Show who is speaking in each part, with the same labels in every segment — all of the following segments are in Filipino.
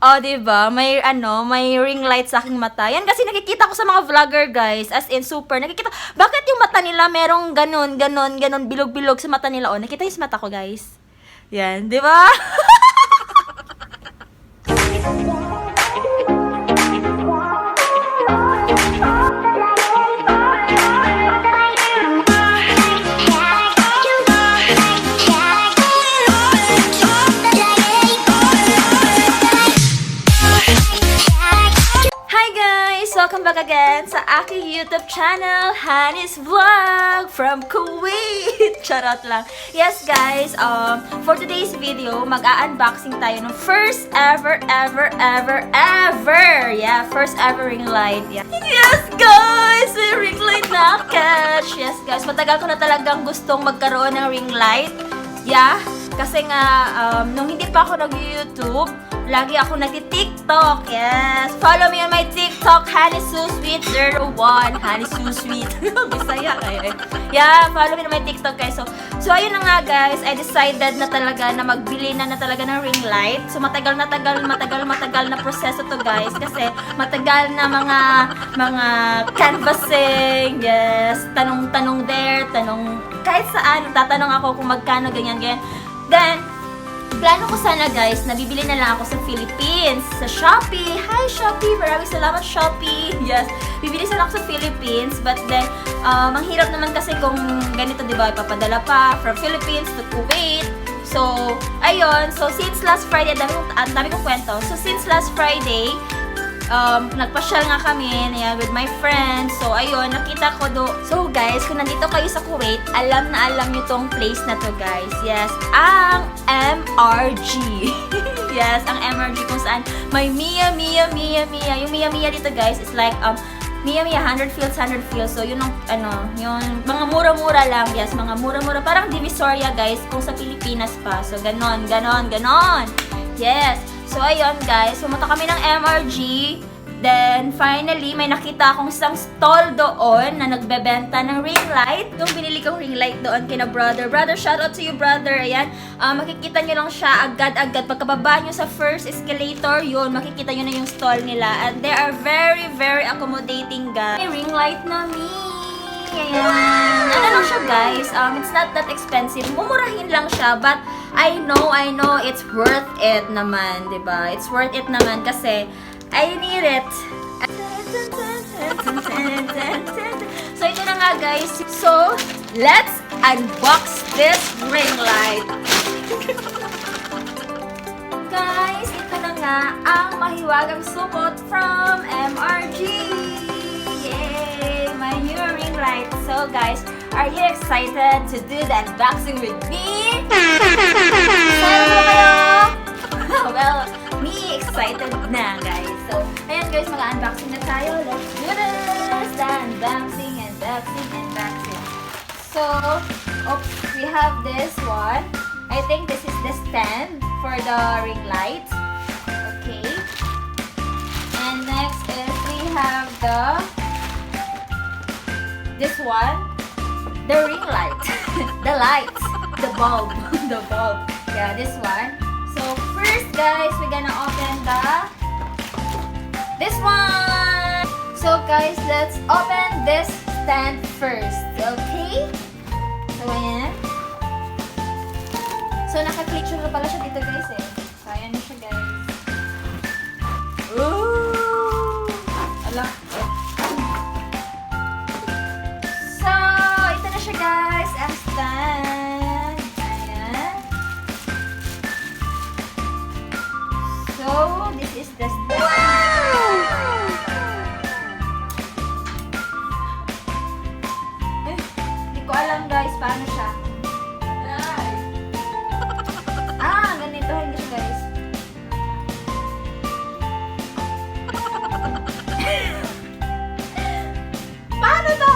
Speaker 1: Oh, 'di ba? May ring light sa aking mata. Yan kasi nakikita ko sa mga vlogger, guys. As in super nakikita. Bakit yung mata nila merong ganon, bilog-bilog sa mata nila? Oh, nakita yung sa mata ko, guys. Yan, 'di ba? Welcome back again sa aking YouTube channel, Honey's Vlog from Kuwait. Charot lang. Yes guys, for today's video, mag-a-unboxing tayo ng first ever first ever ring light. Yeah. Yes guys, may ring light na catch. Yes guys, matagal ko na talagang gustong magkaroon ng ring light. Yeah, kasi nga, nung hindi pa ako nag-YouTube, lagi ako nagti-TikTok. Yes. Follow me on my TikTok, HoneySuSweet01. HoneySuSweet. Bisaya kayo eh. Yeah, follow me on my TikTok guys. So ayun na nga guys. I decided na talaga na magbili na talaga ng ring light. So matagal na proseso to guys. Kasi matagal na mga canvassing. Yes. Tanong there. Tanong kahit saan. Tatanong ako kung magkano ganyan. Then, plano ko sana guys, nabibili na lang ako sa Philippines, sa Shopee. Hi Shopee! Maraming salamat Shopee! Yes, bibili sana ako sa Philippines, but then, ang hirap naman kasi kung ganito, diba, ipapadala pa from Philippines to Kuwait. So, ayun. So, since last Friday, dami kong kwento. So, since last Friday, nagpasyal nga kami with my friends. So, ayun, nakita ko So, guys, kung nandito kayo sa Kuwait, alam nyo tong place na to, guys. Yes, ang MRG. Yes, ang MRG kung saan may Mia. Yung Mia dito, guys, is like, Mia, 100 feels. So, yun yung mga mura-mura lang. Yes, mga mura-mura. Parang Divisoria, guys, kung sa Pilipinas pa. So, ganon. Yes. So, ayun guys, pumunta kami ng MRG. Then, finally, may nakita akong isang stall doon na nagbebenta ng ring light. Yung binili kong ring light doon kina brother. Brother, shout out to you, brother. Ayan, makikita nyo lang siya agad-agad. Pagkababa nyo sa first escalator, yun, makikita nyo na yung stall nila. And they are very accommodating, guys. May ring light na Ayan. Ano lang siya, guys. It's not that expensive. Mumurahin lang siya, but I know it's worth it naman, 'di ba? It's worth it naman kasi I need it. So ito na nga guys. So, let's unbox this ring light. Guys, ito na nga ang mahiwagang sumot from MRG. Yay! My new ring light. So guys, are you excited to do the unboxing with me? Excited mo kayo? Well, me excited na guys. So, ayan guys, mag-unboxing na tayo. Let's do this! The unboxing. So, we have this one. I think this is the stand for the ring light. Okay. And next is we have this one. The ring light. The light. The bulb. Yeah, this one. So, first guys, we're gonna open this one. So, guys, let's open this stand first. Okay? So, ayan. So, naka-clicture na pala siya dito, guys, eh. So, ayan na siya, guys. Ooh! Ala. Guys, ang stand. Ayan. So, this is the stand. Wow! Hindi ko alam guys, paano siya. Ganito, hindi siya guys. Paano to?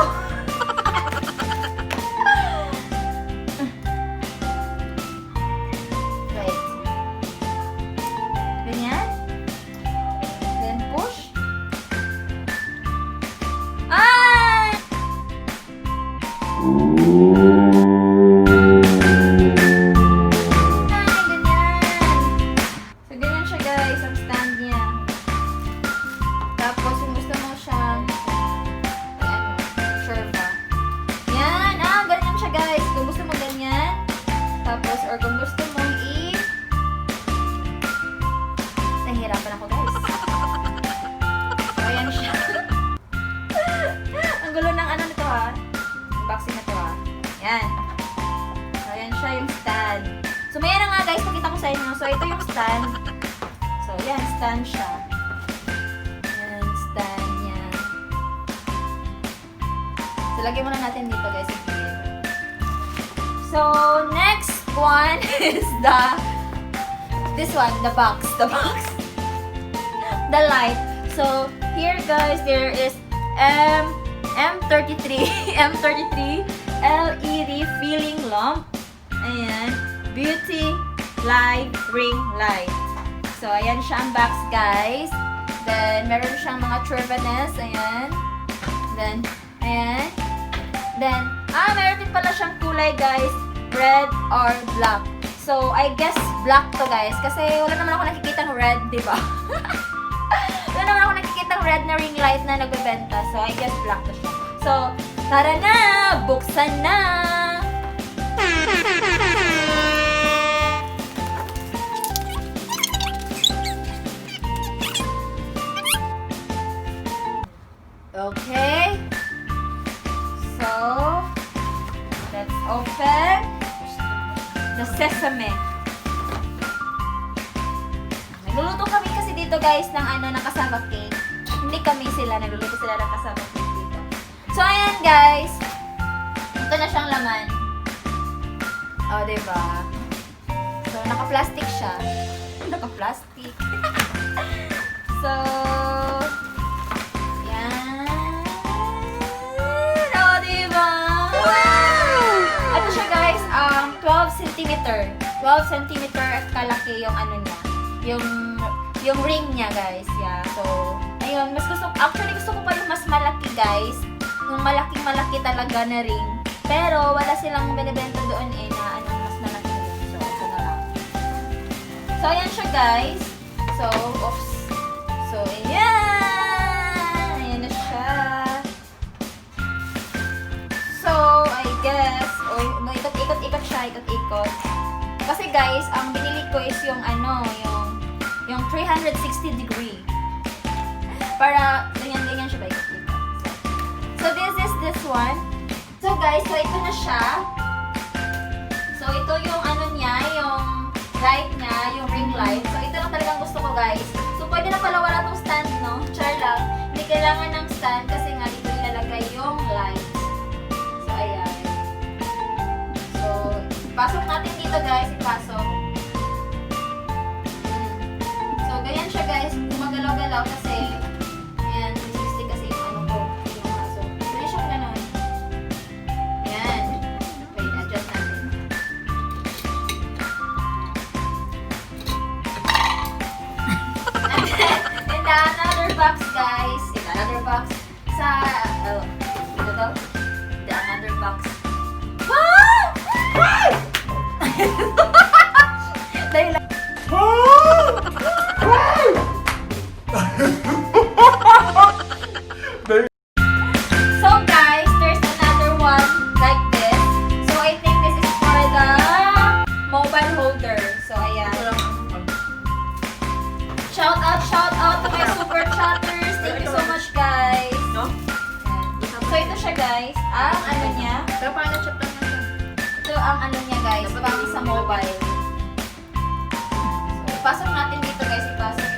Speaker 1: So, ito yung stand. So, yan, stand siya. Yan, stand niya. So, lagyan muna natin dito, guys. So, next one is this one, the box. The box. The light. So, here, guys, there is M33 M33 LED filling lamp. Ayan. Beauty light ring light. So, ayan siya ang box, guys. Then, meron siyang mga turbaness. Ayan. Then, ayan. Then, meron din pala siyang kulay, guys. Red or black. So, I guess black to, guys. Kasi wala naman ako nakikitang red, di ba? Wala naman ako nakikitang red na ring light na nagbebenta. So, I guess black to siya. So, tara na! Buksan na! Okay. So, let's open the sesame. Nagluluto kami kasi dito, guys, ng ng kasama cake. Hindi kami sila, nagluluto sila ng kasama cake dito. So, ayan, guys. Ito na siyang laman. Oh, diba? So, naka-plastic siya. Naka-plastic. So, yan. Oh, diba? Wow! Ito siya, guys, 12 cm. 12 cm kalaki yung niya. Yung ring niya, guys. Yeah. So, ayun, actually gusto ko pa yung mas malaki, guys. Yung malaking-malaki talaga na ring. Pero, wala silang binibenta doon na mas malaki ring. So, ito na lang. So, ayan siya, guys. So, oops. So, ayan. Ayan na siya. So, I guess, ikot-ikot siya, ikot-ikot. Kasi, guys, ang binili ko is yung yung 360 degree. Para, ganyan siya ba? So, this is this one. So, guys, so ito na siya. So, ito yung niya, yung light niya, yung ring light. So, ito lang talagang gusto ko, guys. So, pwede na pala wala tong stand, no? Char lang. Hindi kailangan ng stand kasi nga dito ilalagay yung light. So, ayan. So, pasok natin dito, guys. Ipasok. Ganyan siya, guys. Gumagalaw-galaw kasi ayan, 360 kasi yung ko. Yung aso. Ganyan siya gano'n. Ayan. Wait, adjust natin. And the another box, guys. In another box. Ito daw. The another box. Wow! Wow! Dahil lang. So, guys, there's another one like this. So, I think this is for the mobile holder. So, ayan. Shout out to my super chatters. Thank you so much, guys. So, ito siya, guys. Ang niya. Ito ang niya, guys. Pang sa mobile. So, ipasok natin dito, guys. Ipasok.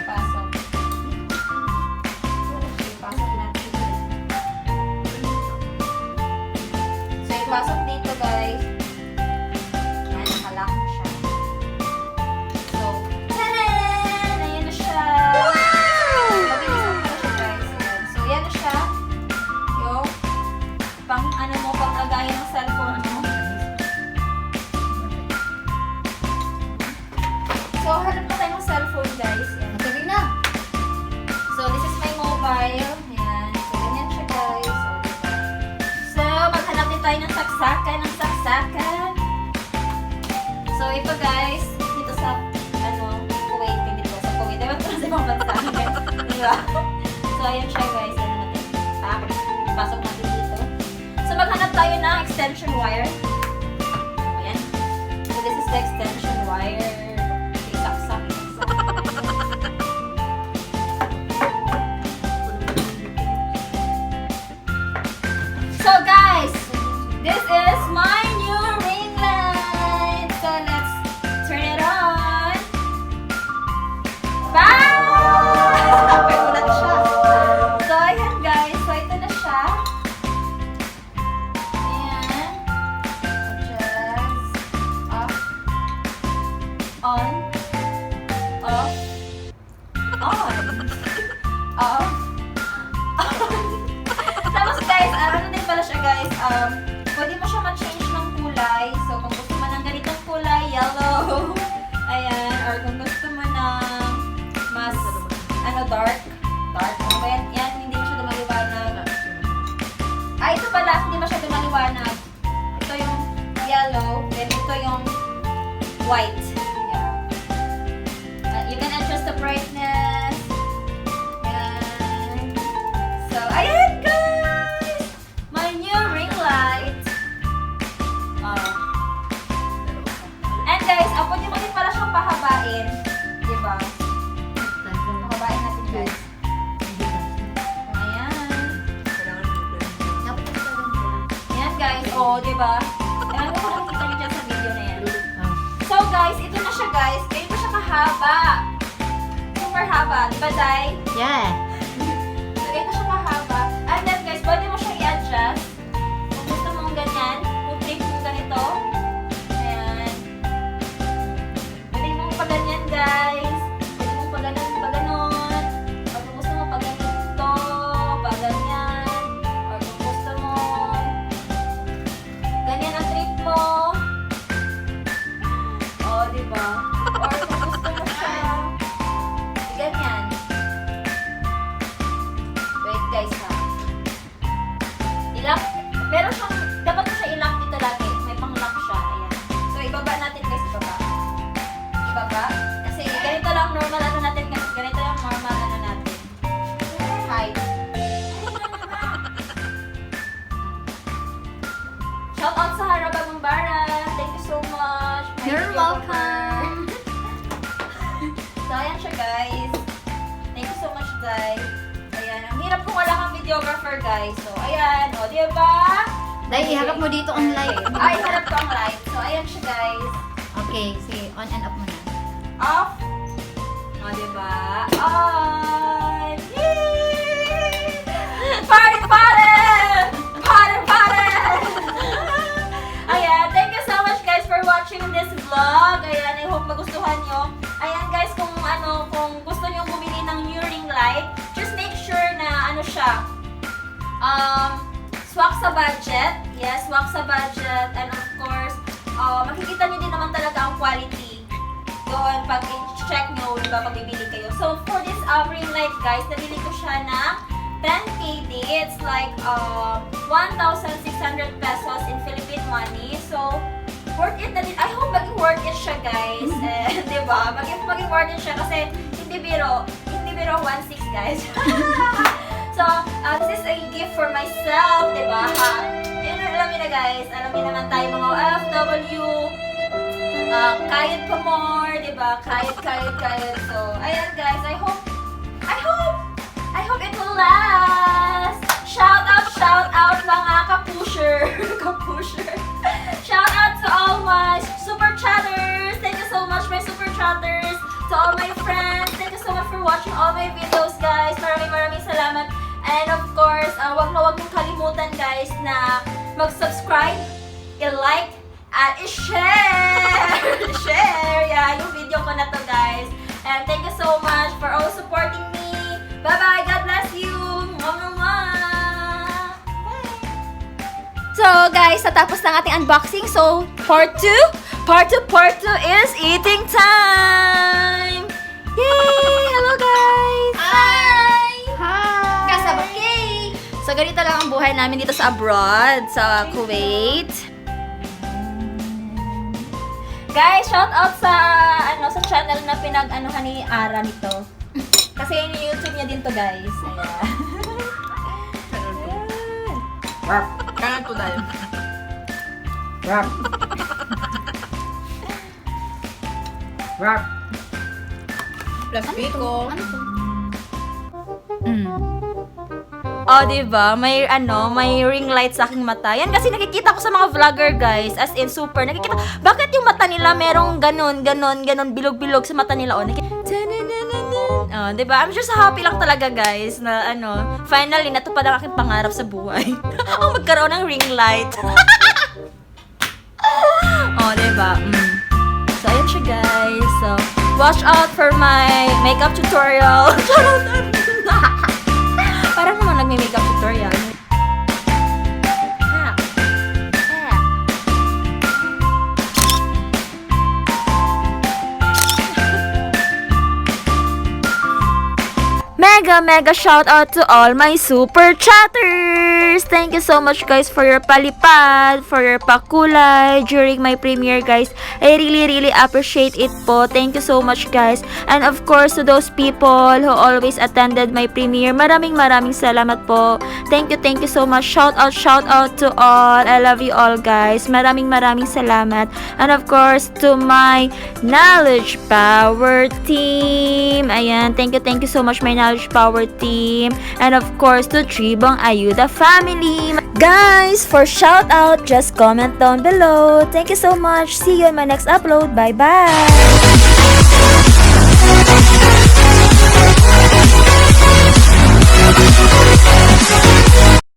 Speaker 1: Pasok dito, guys. Ayan, nakalock na siya. So, tanan! Ayan na siya. Wow! Mabilis na siya, guys. Ayan. So, ayan na siya. Yung pang lagayan ng cellphone mo. So, hanap na tayo ng cellphone, guys. Ayan. Magaling na. So, this is my mobile. Ayan. So, ganyan siya, guys. So, maghanap din tayo ng saksakan. So, ito, guys, dito sa, Kuwait, hindi dito sa Kuwait. Ewan ko na sa ibang bansa. Diba? So, ayan siya, guys. Ano natin? Pasok natin dito. So, maghanap tayo ng extension wire. Ayan. So, this is the extension wire. Isaksak. So, guys, this is my new ring light. So, let's turn it on. On. Off. Tapos guys, ano din pala siya guys, pwede mo siya ma-change ng kulay. So, kung gusto mo ng ganitong kulay, yellow. Ayan. Or kung gusto mo ng mas, dark. Dark. Ayan, yan, hindi mo siya dumaliwanag. Ito pala, hindi mo siya dumaliwanag. Ito yung yellow, then ito yung white. Yeah. You can adjust the brightness. Ayan. So, ayan guys! My new ring light. And guys, pwede mo din pala siyang pahabain. Diba? Pahabain natin guys. Ayan. Ayan guys, diba? Ayan ko makikita niyo dyan sa video na yan. So guys, ito na siya guys. Ganito siya kahaba. Super haba. Diba, Day?
Speaker 2: Yeah.
Speaker 1: So, ganito siya kahaba. And then guys, pwede mo siya i-adjust. Kung gusto mong ganyan, kung trip mo ganito. Ayan. Pwede mong pa ganyan guys. Pwede mong pa ganun, pa ganun. Or kung gusto mo pa ganito, pa ganyan. Or kung gusto mo, ganyan ang trip mo. Diba? Or kung gusto mo siya, ganyan. Wait guys ha. I-lock. Meron siyang, dapat mo siya i-lock dito lagi. May pang-lock siya. Ayan. So, ibaba natin guys. Ibaba. Ibaba. Kasi ganito lang normal ano natin. Ganito lang normal ano natin. Height. Shout out sa Haraba Gumbara. Thank you so much.
Speaker 2: You're welcome.
Speaker 1: So, ayan siya guys. Thank you so much guys. Ayan. Ang hirap kung wala kang videographer guys. So, ayan. O, diba?
Speaker 2: Dahil iharap mo dito ang light.
Speaker 1: Ay, harap ko ang light. So, ayan siya guys.
Speaker 2: Okay, sige. On and off mo na.
Speaker 1: Off. O, diba? On. Yay! Party, party! Party, party! Ayan. Thank you so much guys for watching this vlog. Ayan. I hope magustuhan nyo. Ayan guys, kung gusto nyo bumili ng new ring light, just make sure na ano siya, swak sa budget. Yes, swak sa budget. And of course, makikita nyo din naman talaga ang quality doon pag i-check nyo, diba, pag bibili kayo. So, for this ring light guys, nabili ko siya ng 10KD. It's like 1,600 pesos in Philippine money. So, worth it na din. I hope maging worth it siya guys. Diba? Maging worth it siya kasi hindi biro 1,600 guys. So, this is a gift for myself, diba? Alam niyo na guys, alam niyo naman tayo mga OFW, kayod pa more, diba? Kayod. So, ayan guys, I hope it will last. Shout out mga kapusher. Shout out to all my super chatters. Thank you so much my super chatters. To all my friends, thank you so much for watching all my videos guys. Maraming salamat. And of course, wag niyong kalimutan guys na mag-subscribe, i-like, at i-share. Yeah, yung video ko na to guys. And thank you so much for all supporting me. Bye-bye. God bless you. So guys, natapos ng ating unboxing. So, part 2 is eating time. Yay! Hello guys!
Speaker 2: Hi!
Speaker 1: Kasabot cake! So, ganito lang ang buhay namin dito sa abroad, sa Kuwait. Guys, shout out sa sa channel na pinag-anuhan ni Ara nito. Kasi YouTube niya din to guys. Ayan.
Speaker 3: Kangan to dahil. Rap. Plus pico.
Speaker 2: Ano to?
Speaker 1: Oh, diba? May ring light sa aking mata. Yan kasi nakikita ko sa mga vlogger, guys. As in, super. Nakikita, bakit yung mata nila merong ganon, bilog-bilog sa mata nila. Oh, oh, diba? I'm just happy lang talaga, guys, na finally, natupad ang aking pangarap sa buhay. Ang magkaroon ng ring light. Oh, diba? So, ayun siya, guys. So, watch out for my makeup tutorial. Parang naman nagme-makeup tutorial. Mega shout out to all my super chatters! Thank you so much guys for your palipad, for your pakulay during my premiere guys. I really appreciate it po. Thank you so much guys. And of course to those people who always attended my premiere, maraming salamat po. Thank you so much. Shout out to all. I love you all guys. Maraming salamat. And of course to my Knowledge Power team. Ayan, thank you so much my Knowledge Power team. And of course to Tribong Ayuda family. Guys, for shout out, just comment down below. Thank you so much. See you in my next upload. Bye bye.